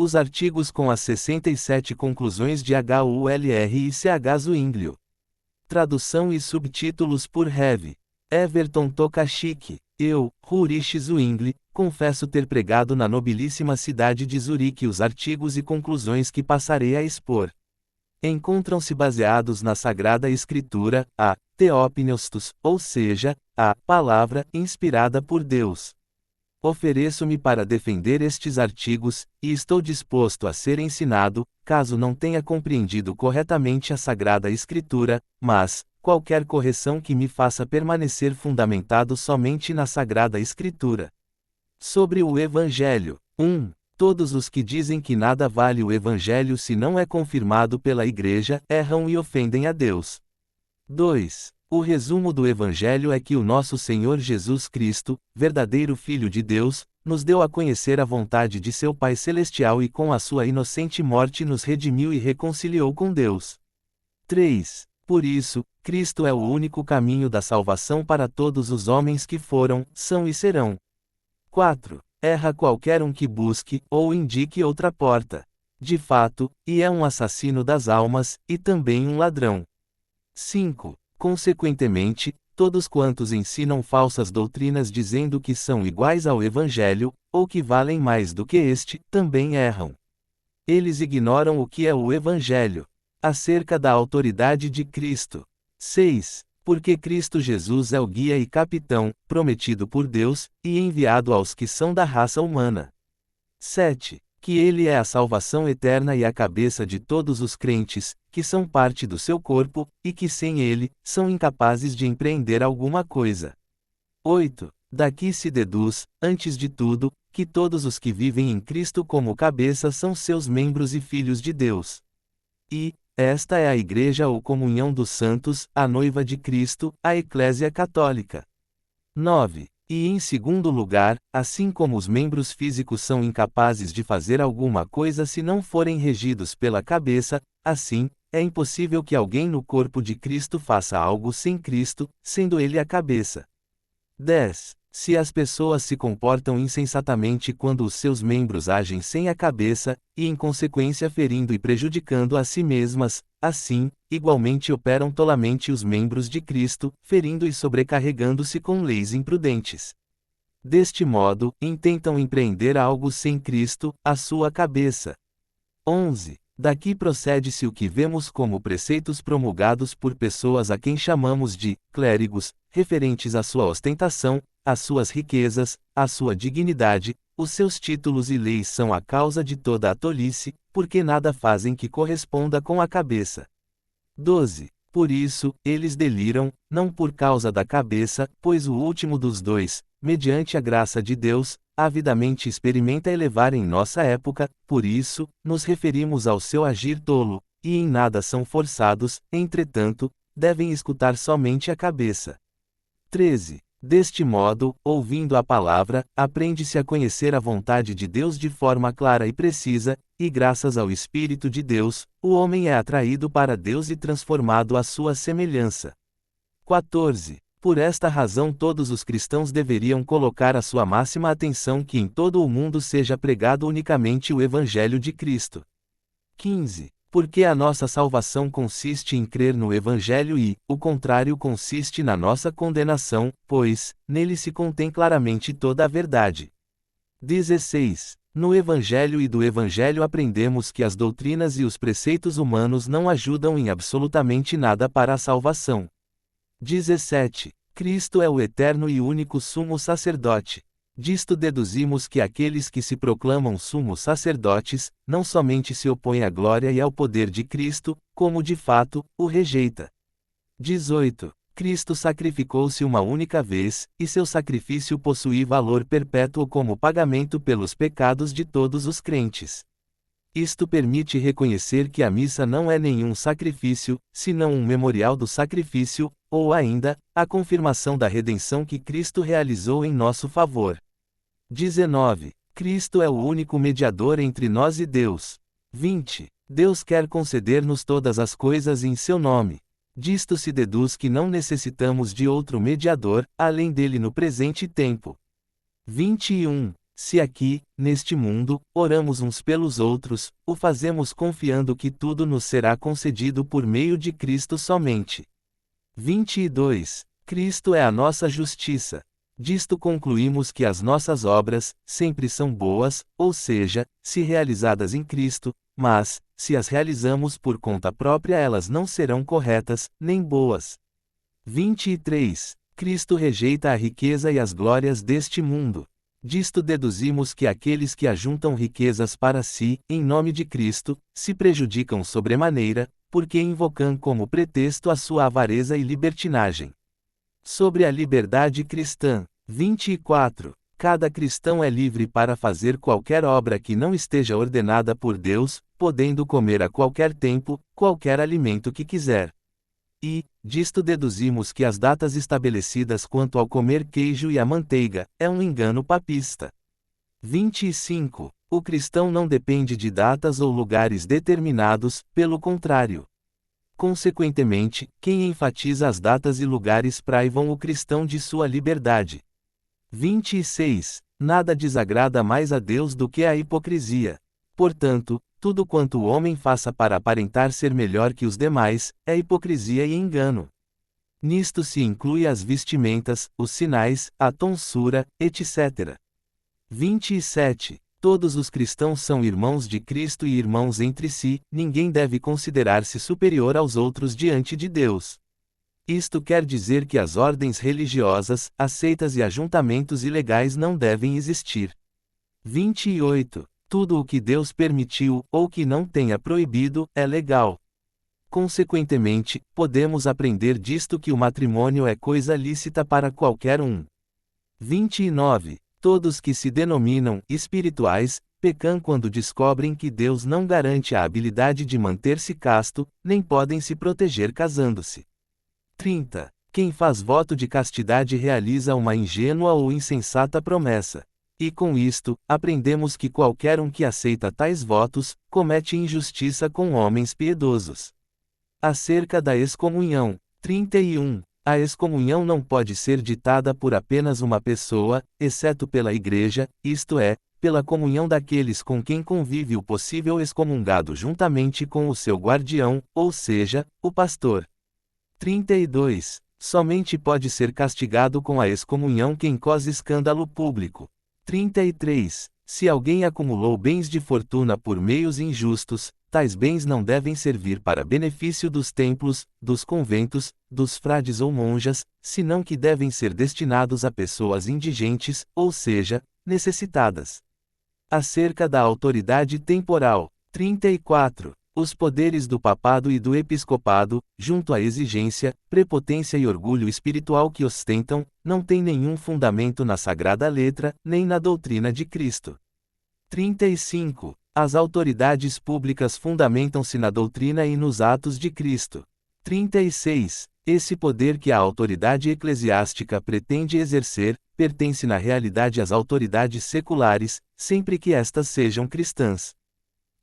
Os artigos com as 67 conclusões de Huller e C.H. Zwinglio. Tradução e subtítulos por Rev. Everton Tokachik. Eu, Ulrich Zwingli, confesso ter pregado na nobilíssima cidade de Zurique os artigos e conclusões que passarei a expor. Encontram-se baseados na Sagrada Escritura, a Theopneustos, ou seja, a palavra inspirada por Deus. Ofereço-me para defender estes artigos, e estou disposto a ser ensinado, caso não tenha compreendido corretamente a Sagrada Escritura, mas, qualquer correção que me faça permanecer fundamentado somente na Sagrada Escritura. Sobre o Evangelho. 1. Todos os que dizem que nada vale o Evangelho se não é confirmado pela Igreja, erram e ofendem a Deus. 2. O resumo do Evangelho é que o nosso Senhor Jesus Cristo, verdadeiro Filho de Deus, nos deu a conhecer a vontade de seu Pai Celestial e com a sua inocente morte nos redimiu e reconciliou com Deus. 3. Por isso, Cristo é o único caminho da salvação para todos os homens que foram, são e serão. 4. Erra qualquer um que busque, ou indique outra porta. De fato, e é um assassino das almas, e também um ladrão. 5. Consequentemente, todos quantos ensinam falsas doutrinas dizendo que são iguais ao Evangelho, ou que valem mais do que este, também erram. Eles ignoram o que é o Evangelho. Acerca da autoridade de Cristo. 6. Porque Cristo Jesus é o guia e capitão, prometido por Deus, e enviado aos que são da raça humana. 7. Que Ele é a salvação eterna e a cabeça de todos os crentes, que são parte do seu corpo, e que sem Ele, são incapazes de empreender alguma coisa. 8. Daqui se deduz, antes de tudo, que todos os que vivem em Cristo como cabeça são seus membros e filhos de Deus. E, esta é a Igreja ou comunhão dos santos, a noiva de Cristo, a Eclésia Católica. 9. E em segundo lugar, assim como os membros físicos são incapazes de fazer alguma coisa se não forem regidos pela cabeça, assim, é impossível que alguém no corpo de Cristo faça algo sem Cristo, sendo ele a cabeça. 10. Se as pessoas se comportam insensatamente quando os seus membros agem sem a cabeça, e em consequência ferindo e prejudicando a si mesmas, assim, igualmente operam tolamente os membros de Cristo, ferindo e sobrecarregando-se com leis imprudentes. Deste modo, intentam empreender algo sem Cristo, a sua cabeça. 11. Daqui procede-se o que vemos como preceitos promulgados por pessoas a quem chamamos de clérigos, referentes à sua ostentação, às suas riquezas, à sua dignidade, os seus títulos e leis são a causa de toda a tolice, porque nada fazem que corresponda com a cabeça. 12. Por isso, eles deliram, não por causa da cabeça, pois o último dos dois, mediante a graça de Deus, avidamente experimenta elevar em nossa época, por isso, nos referimos ao seu agir tolo, e em nada são forçados, entretanto, devem escutar somente a cabeça. 13. Deste modo, ouvindo a palavra, aprende-se a conhecer a vontade de Deus de forma clara e precisa, e graças ao Espírito de Deus, o homem é atraído para Deus e transformado à sua semelhança. 14. Por esta razão todos os cristãos deveriam colocar a sua máxima atenção que em todo o mundo seja pregado unicamente o Evangelho de Cristo. 15. Porque a nossa salvação consiste em crer no Evangelho e, o contrário consiste na nossa condenação, pois, nele se contém claramente toda a verdade. 16. No Evangelho e do Evangelho aprendemos que as doutrinas e os preceitos humanos não ajudam em absolutamente nada para a salvação. 17. Cristo é o eterno e único sumo sacerdote. Disto deduzimos que aqueles que se proclamam sumos sacerdotes, não somente se opõem à glória e ao poder de Cristo, como de fato, o rejeita. 18. Cristo sacrificou-se uma única vez, e seu sacrifício possui valor perpétuo como pagamento pelos pecados de todos os crentes. Isto permite reconhecer que a missa não é nenhum sacrifício, senão um memorial do sacrifício, ou ainda, a confirmação da redenção que Cristo realizou em nosso favor. 19. Cristo é o único mediador entre nós e Deus. 20. Deus quer conceder-nos todas as coisas em seu nome. Disto se deduz que não necessitamos de outro mediador, além dele no presente tempo. 21. se aqui, neste mundo, oramos uns pelos outros, o fazemos confiando que tudo nos será concedido por meio de Cristo somente. 22. Cristo é a nossa justiça. Disto concluímos que as nossas obras, sempre são boas, ou seja, se realizadas em Cristo, mas, se as realizamos por conta própria elas não serão corretas, nem boas. 23. Cristo rejeita a riqueza e as glórias deste mundo. Disto deduzimos que aqueles que ajuntam riquezas para si, em nome de Cristo, se prejudicam sobremaneira, porque invocam como pretexto a sua avareza e libertinagem. Sobre a liberdade cristã. 24. Cada cristão é livre para fazer qualquer obra que não esteja ordenada por Deus, podendo comer a qualquer tempo, qualquer alimento que quiser. E, disto deduzimos que as datas estabelecidas quanto ao comer queijo e a manteiga, é um engano papista. 25. O cristão não depende de datas ou lugares determinados, pelo contrário. Consequentemente, quem enfatiza as datas e lugares privam o cristão de sua liberdade. 26. Nada desagrada mais a Deus do que a hipocrisia. Portanto, tudo quanto o homem faça para aparentar ser melhor que os demais, é hipocrisia e engano. Nisto se inclui as vestimentas, os sinais, a tonsura, etc. 27. Todos os cristãos são irmãos de Cristo e irmãos entre si, ninguém deve considerar-se superior aos outros diante de Deus. Isto quer dizer que as ordens religiosas, as seitas e ajuntamentos ilegais não devem existir. 28. Tudo o que Deus permitiu, ou que não tenha proibido, é legal. Consequentemente, podemos aprender disto que o matrimônio é coisa lícita para qualquer um. 29. Todos que se denominam espirituais, pecam quando descobrem que Deus não garante a habilidade de manter-se casto, nem podem se proteger casando-se. 30. Quem faz voto de castidade realiza uma ingênua ou insensata promessa. E com isto, aprendemos que qualquer um que aceita tais votos, comete injustiça com homens piedosos. Acerca da excomunhão. 31. A excomunhão não pode ser ditada por apenas uma pessoa, exceto pela Igreja, isto é, pela comunhão daqueles com quem convive o possível excomungado juntamente com o seu guardião, ou seja, o pastor. 32. Somente pode ser castigado com a excomunhão quem cause escândalo público. 33. Se alguém acumulou bens de fortuna por meios injustos, tais bens não devem servir para benefício dos templos, dos conventos, dos frades ou monjas, senão que devem ser destinados a pessoas indigentes, ou seja, necessitadas. Acerca da autoridade temporal. 34. Os poderes do papado e do episcopado, junto à exigência, prepotência e orgulho espiritual que ostentam, não têm nenhum fundamento na sagrada letra, nem na doutrina de Cristo. 35. As autoridades públicas fundamentam-se na doutrina e nos atos de Cristo. 36. Esse poder que a autoridade eclesiástica pretende exercer, pertence na realidade às autoridades seculares, sempre que estas sejam cristãs.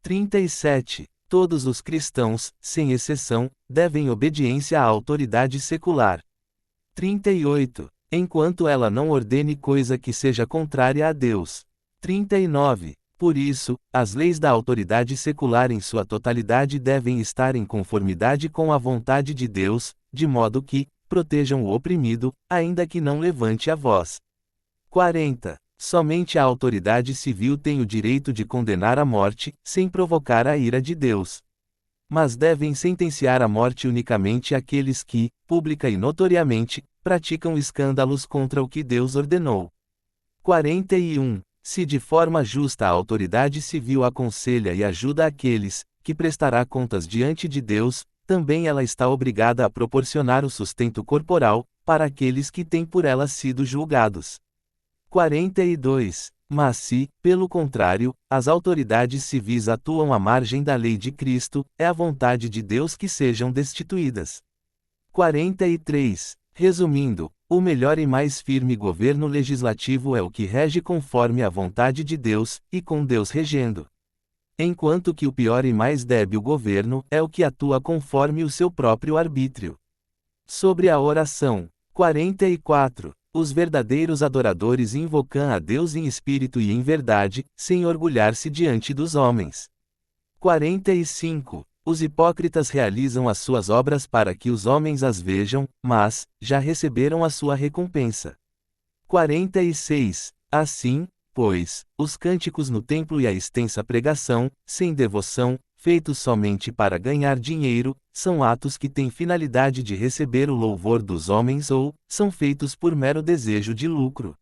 37. Todos os cristãos, sem exceção, devem obediência à autoridade secular. 38. Enquanto ela não ordene coisa que seja contrária a Deus. 39. Por isso, as leis da autoridade secular em sua totalidade devem estar em conformidade com a vontade de Deus, de modo que protejam o oprimido, ainda que não levante a voz. 40. Somente a autoridade civil tem o direito de condenar à morte, sem provocar a ira de Deus. Mas devem sentenciar à morte unicamente aqueles que, pública e notoriamente, praticam escândalos contra o que Deus ordenou. 41. Se de forma justa a autoridade civil aconselha e ajuda aqueles, que prestará contas diante de Deus, também ela está obrigada a proporcionar o sustento corporal, para aqueles que têm por ela sido julgados. 42. Mas se, pelo contrário, as autoridades civis atuam à margem da lei de Cristo, é a vontade de Deus que sejam destituídas. 43. Resumindo, o melhor e mais firme governo legislativo é o que rege conforme a vontade de Deus, e com Deus regendo. Enquanto que o pior e mais débil governo é o que atua conforme o seu próprio arbítrio. Sobre a oração. 44. Os verdadeiros adoradores invocam a Deus em espírito e em verdade, sem orgulhar-se diante dos homens. 45. Os hipócritas realizam as suas obras para que os homens as vejam, mas já receberam a sua recompensa. 46. Assim, pois, os cânticos no templo e a extensa pregação, sem devoção, feitos somente para ganhar dinheiro, são atos que têm finalidade de receber o louvor dos homens ou são feitos por mero desejo de lucro.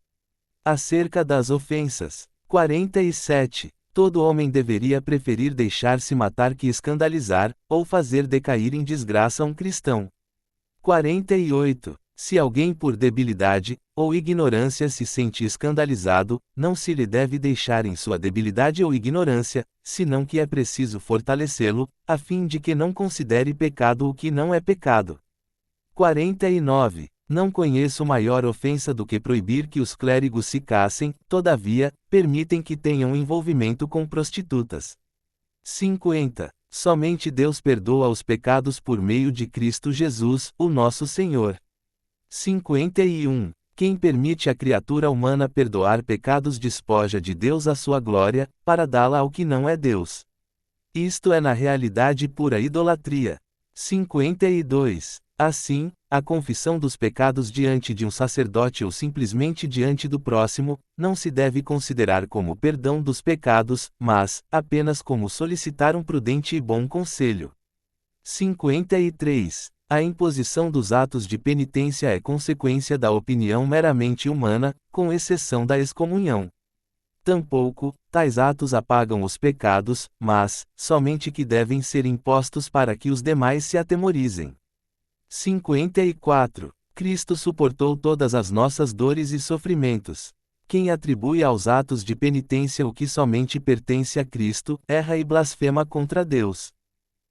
Acerca das ofensas. 47. Todo homem deveria preferir deixar-se matar que escandalizar, ou fazer decair em desgraça um cristão. 48. Se alguém por debilidade, ou ignorância se sente escandalizado, não se lhe deve deixar em sua debilidade ou ignorância, senão que é preciso fortalecê-lo, a fim de que não considere pecado o que não é pecado. 49. Não conheço maior ofensa do que proibir que os clérigos se casem, todavia, permitem que tenham envolvimento com prostitutas. 50. Somente Deus perdoa os pecados por meio de Cristo Jesus, o nosso Senhor. 51. Quem permite a criatura humana perdoar pecados despoja de Deus a sua glória, para dá-la ao que não é Deus. Isto é na realidade pura idolatria. 52. Assim, a confissão dos pecados diante de um sacerdote ou simplesmente diante do próximo, não se deve considerar como perdão dos pecados, mas, apenas como solicitar um prudente e bom conselho. 53. A imposição dos atos de penitência é consequência da opinião meramente humana, com exceção da excomunhão. Tampouco, tais atos apagam os pecados, mas, somente que devem ser impostos para que os demais se atemorizem. 54. Cristo suportou todas as nossas dores e sofrimentos. Quem atribui aos atos de penitência o que somente pertence a Cristo, erra e blasfema contra Deus.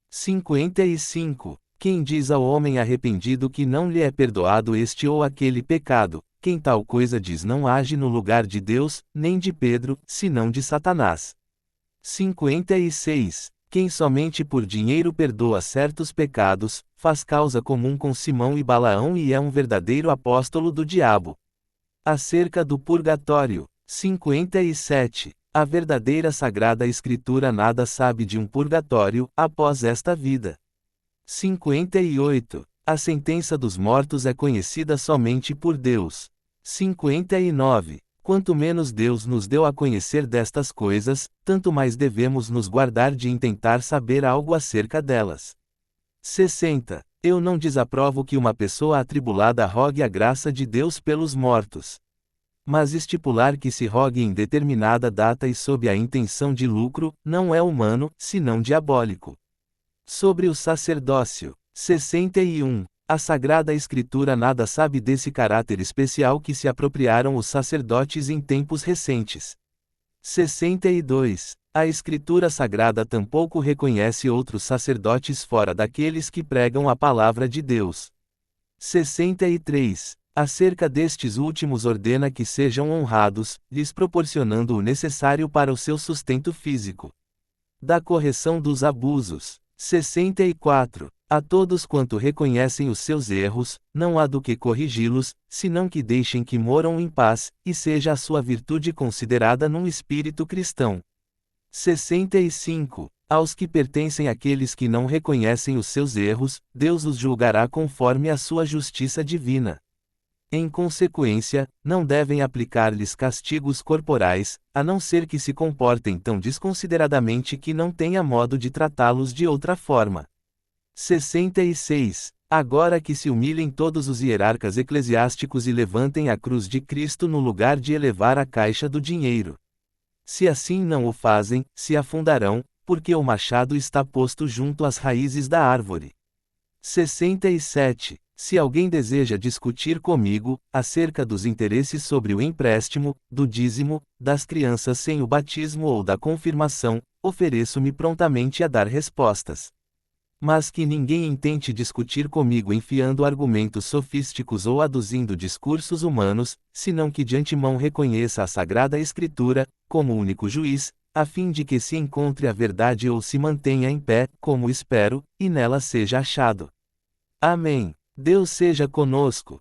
55. Quem diz ao homem arrependido que não lhe é perdoado este ou aquele pecado, quem tal coisa diz não age no lugar de Deus, nem de Pedro, senão de Satanás. 56. Quem somente por dinheiro perdoa certos pecados, faz causa comum com Simão e Balaão e é um verdadeiro apóstolo do diabo. Acerca do purgatório. 57. A verdadeira Sagrada Escritura nada sabe de um purgatório, após esta vida. 58. A sentença dos mortos é conhecida somente por Deus. 59. Quanto menos Deus nos deu a conhecer destas coisas, tanto mais devemos nos guardar de intentar saber algo acerca delas. 60. Eu não desaprovo que uma pessoa atribulada rogue a graça de Deus pelos mortos. Mas estipular que se rogue em determinada data e sob a intenção de lucro, não é humano, senão diabólico. Sobre o sacerdócio. 61. A Sagrada Escritura nada sabe desse caráter especial que se apropriaram os sacerdotes em tempos recentes. 62. A Escritura Sagrada tampouco reconhece outros sacerdotes fora daqueles que pregam a palavra de Deus. 63. Acerca destes últimos ordena que sejam honrados, lhes proporcionando o necessário para o seu sustento físico. Da correção dos abusos. 64. A todos quanto reconhecem os seus erros, não há do que corrigi-los, senão que deixem que moram em paz, e seja a sua virtude considerada num espírito cristão. 65. Aos que pertencem àqueles que não reconhecem os seus erros, Deus os julgará conforme a sua justiça divina. Em consequência, não devem aplicar-lhes castigos corporais, a não ser que se comportem tão desconsideradamente que não tenha modo de tratá-los de outra forma. 66. Agora que se humilhem todos os hierarcas eclesiásticos e levantem a cruz de Cristo no lugar de elevar a caixa do dinheiro. Se assim não o fazem, se afundarão, porque o machado está posto junto às raízes da árvore. 67. Se alguém deseja discutir comigo, acerca dos interesses sobre o empréstimo, do dízimo, das crianças sem o batismo ou da confirmação, ofereço-me prontamente a dar respostas. Mas que ninguém intente discutir comigo enfiando argumentos sofísticos ou aduzindo discursos humanos, senão que de antemão reconheça a Sagrada Escritura, como único juiz, a fim de que se encontre a verdade ou se mantenha em pé, como espero, e nela seja achado. Amém. Deus seja conosco.